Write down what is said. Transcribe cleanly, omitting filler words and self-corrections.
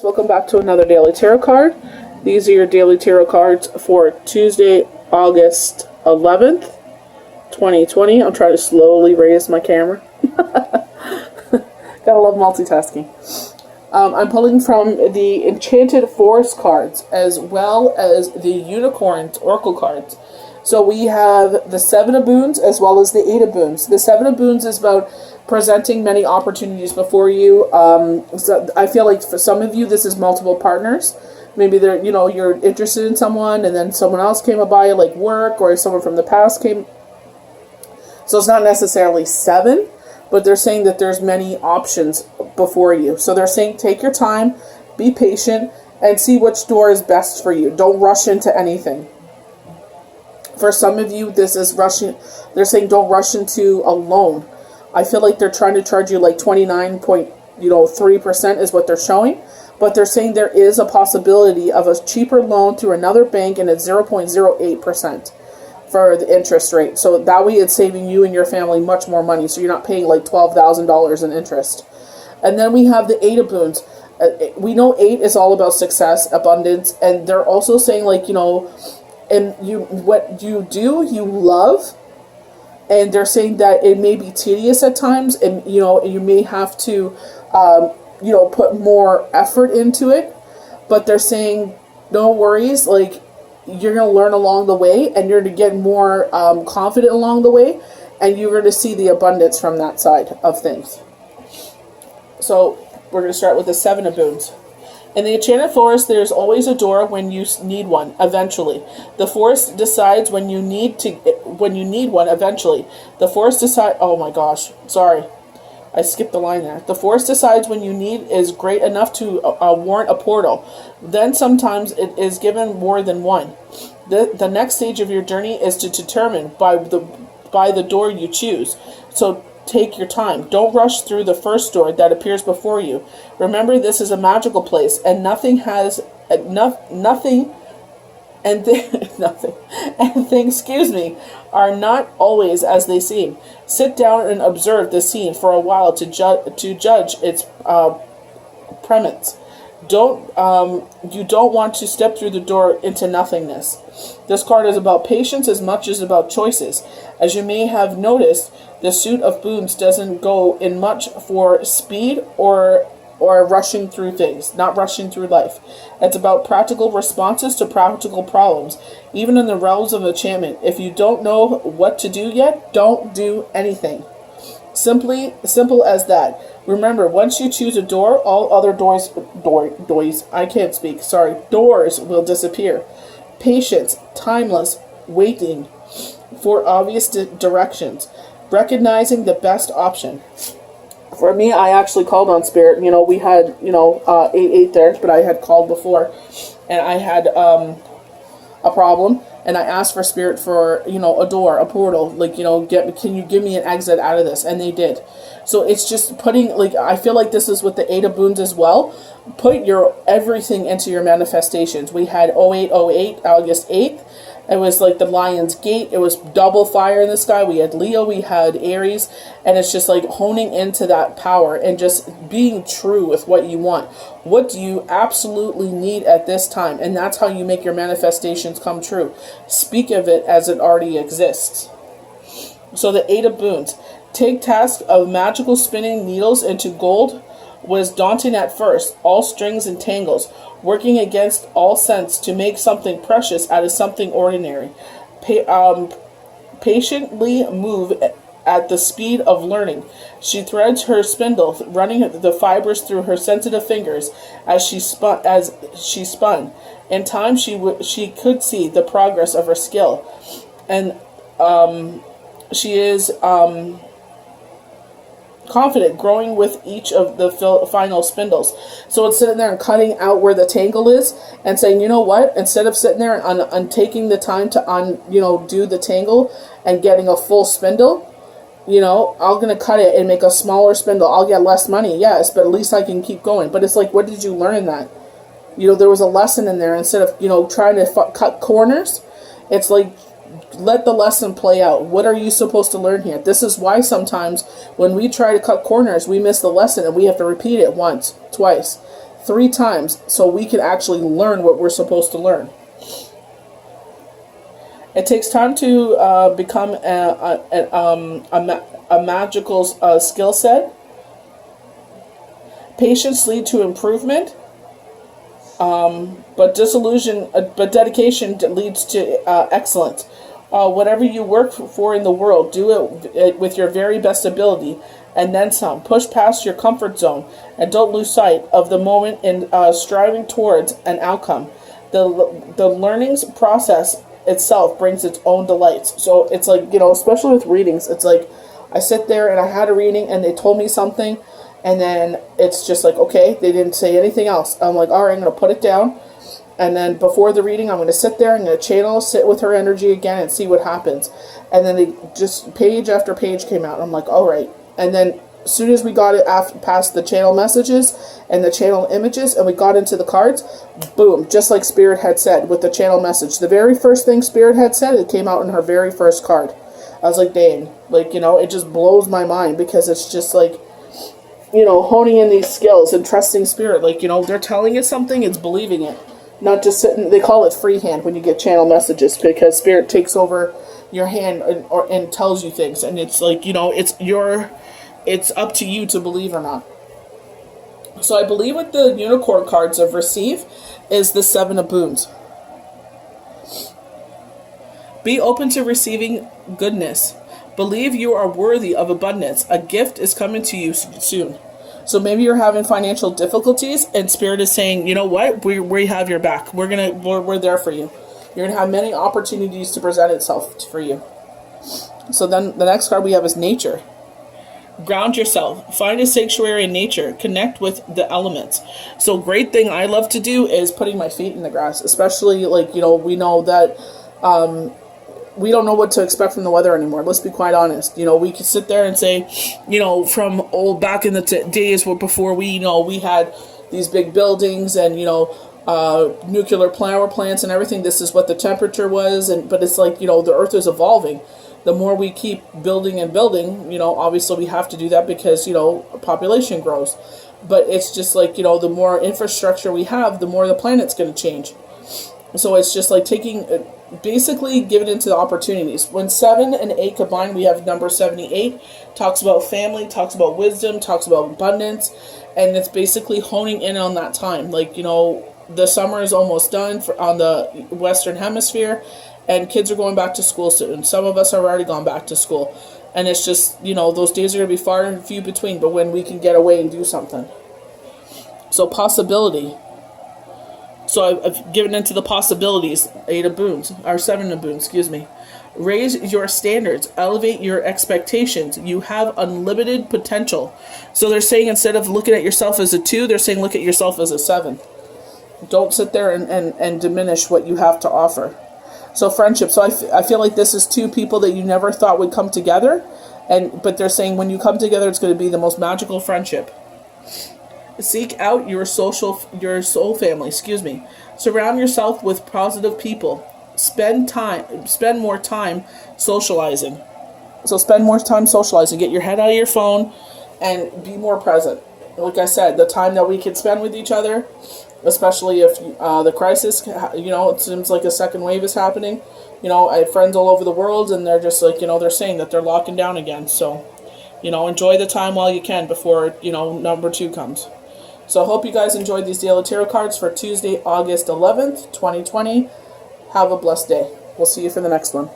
Welcome back to another daily tarot card. These are your daily tarot cards for Tuesday, August 11th, 2020. I'm trying to slowly raise my camera. Gotta love multitasking. I'm pulling from the Enchanted Forest cards as well as the Unicorns Oracle cards. So we have the Seven of Boons as well as the Eight of Boons. The Seven of Boons is about presenting many opportunities before you. So I feel like for some of you, this is multiple partners. Maybe they're, you're interested in someone, and then someone else came by, like work, or someone from the past came. So it's not necessarily seven, but they're saying that there's many options before you. So they're saying take your time, be patient, and see which door is best for you. Don't rush into anything. For some of you, this is rushing. They're saying don't rush into a loan. I feel like they're trying to charge you like 29.3% is what they're showing. But they're saying there is a possibility of a cheaper loan through another bank, and it's 0.08% for the interest rate. So that way it's saving you and your family much more money. So you're not paying like $12,000 in interest. And then we have the Eight of Boons. We know 8 is all about success, abundance. And they're also saying and what you do, you love. And they're saying that it may be tedious at times, and you may have to put more effort into it, but they're saying no worries, like you're going to learn along the way, and you're going to get more confident along the way, and you're going to see the abundance from that side of things. So we're going to start with the Seven of Boons. In the Enchanted Forest, there's always a door when you need one, eventually. The forest decides when you need one, eventually. The forest decides... Oh my gosh, sorry. I skipped the line there. The forest decides when you need is great enough to warrant a portal. Then sometimes it is given more than one. The next stage of your journey is to determine by the door you choose. So take your time. Don't rush through the first door that appears before you. Remember, this is a magical place, and nothing and things, are not always as they seem. Sit down and observe the scene for a while to judge its premise. You don't want to step through the door into nothingness. This card is about patience as much as about choices. As you may have noticed, the Suit of Boons doesn't go in much for speed or rushing through things, not rushing through life. It's about practical responses to practical problems. Even in the realms of enchantment, if you don't know what to do yet, don't do anything. Simple as that. Remember, once you choose a door, all other doors will disappear. Patience, timeless, waiting for obvious directions, recognizing the best option. For me, I actually called on Spirit. We had, 8 there, but I had called before, and I had a problem, and I asked for Spirit for, a door, a portal, can you give me an exit out of this? And they did. So it's just putting, I feel like this is with the Eight of Boons as well. Put your everything into your manifestations. We had 0808, August 8th. It was like the Lion's Gate. It was double fire in the sky. We had Leo, we had Aries, and it's just like honing into that power and just being true with what you want. What do you absolutely need at this time? And that's how you make your manifestations come true. Speak of it as it already exists. So the Eight of Boons. Take task of magical spinning needles into gold was daunting at first, all strings and tangles, working against all sense to make something precious out of something ordinary. Patiently move at the speed of learning. She threads her spindle, running the fibers through her sensitive fingers as she spun. In time, she could see the progress of her skill, and she is confident, growing with each of the final spindles. So it's sitting there and cutting out where the tangle is and saying, you know what, instead of sitting there and taking the time to do the tangle and getting a full spindle, I'm going to cut it and make a smaller spindle. I'll get less money, yes, but at least I can keep going. But it's like, what did you learn in that? There was a lesson in there. Instead of, trying to cut corners, it's like, let the lesson play out. What are you supposed to learn here? This is why sometimes when we try to cut corners, we miss the lesson and we have to repeat it once, twice, 3 times so we can actually learn what we're supposed to learn. It takes time to become a magical skill set. Patience lead to improvement, but dedication leads to excellence. Whatever you work for in the world, do it with your very best ability, and then some. Push past your comfort zone, and don't lose sight of the moment in striving towards an outcome. The learning process itself brings its own delights. So it's like, especially with readings, it's like I sit there and I had a reading and they told me something, and then it's just like, okay, they didn't say anything else. I'm like, all right, I'm going to put it down. And then before the reading, I'm going to sit there, I'm going to channel, sit with her energy again and see what happens. And then just page after page came out. I'm like, all right. And then as soon as we got it past the channel messages and the channel images and we got into the cards, boom, just like Spirit had said with the channel message. The very first thing Spirit had said, it came out in her very first card. I was like, dang, it just blows my mind, because it's just like, honing in these skills and trusting Spirit. They're telling you something, it's believing it. Not just sitting, they call it freehand when you get channel messages, because Spirit takes over your hand and tells you things. And it's like, it's up to you to believe or not. So I believe what the unicorn cards of receive is the 7 of Boons. Be open to receiving goodness. Believe you are worthy of abundance. A gift is coming to you soon. So maybe you're having financial difficulties, and Spirit is saying, you know what? We have your back. We're there for you. You're gonna have many opportunities to present itself for you. So then the next card we have is nature. Ground yourself. Find a sanctuary in nature. Connect with the elements. So great thing I love to do is putting my feet in the grass, especially we know that we don't know what to expect from the weather anymore. Let's be quite honest. We could sit there and say, from old back in the days before we had these big buildings and, nuclear power plants and everything. This is what the temperature was. But it's like, the earth is evolving. The more we keep building and building, obviously we have to do that because, population grows. But it's just like, the more infrastructure we have, the more the planet's going to change. So it's just like basically give it into the opportunities. When 7 and 8 combine, we have number 78. Talks about family, talks about wisdom, talks about abundance. And it's basically honing in on that time. The summer is almost done on the Western Hemisphere. And kids are going back to school soon. Some of us have already gone back to school. And it's just, those days are going to be far and few between, but when we can get away and do something. So possibility. So I've given into the possibilities. 8 of Boons, or 7 of Boons, excuse me. Raise your standards. Elevate your expectations. You have unlimited potential. So they're saying instead of looking at yourself as a 2, they're saying look at yourself as a 7. Don't sit there and diminish what you have to offer. So friendship. So I feel like this is 2 people that you never thought would come together, but they're saying when you come together, it's going to be the most magical friendship. Seek out your soul family. Surround yourself with positive people. Spend more time socializing. So spend more time socializing. Get your head out of your phone and be more present. Like I said, the time that we can spend with each other. Especially if the crisis, it seems like a second wave is happening. I have friends all over the world, and they're just like, they're saying that they're locking down again. So, enjoy the time while you can before, number 2 comes. So I hope you guys enjoyed these daily tarot cards for Tuesday, August 11th, 2020. Have a blessed day. We'll see you for the next one.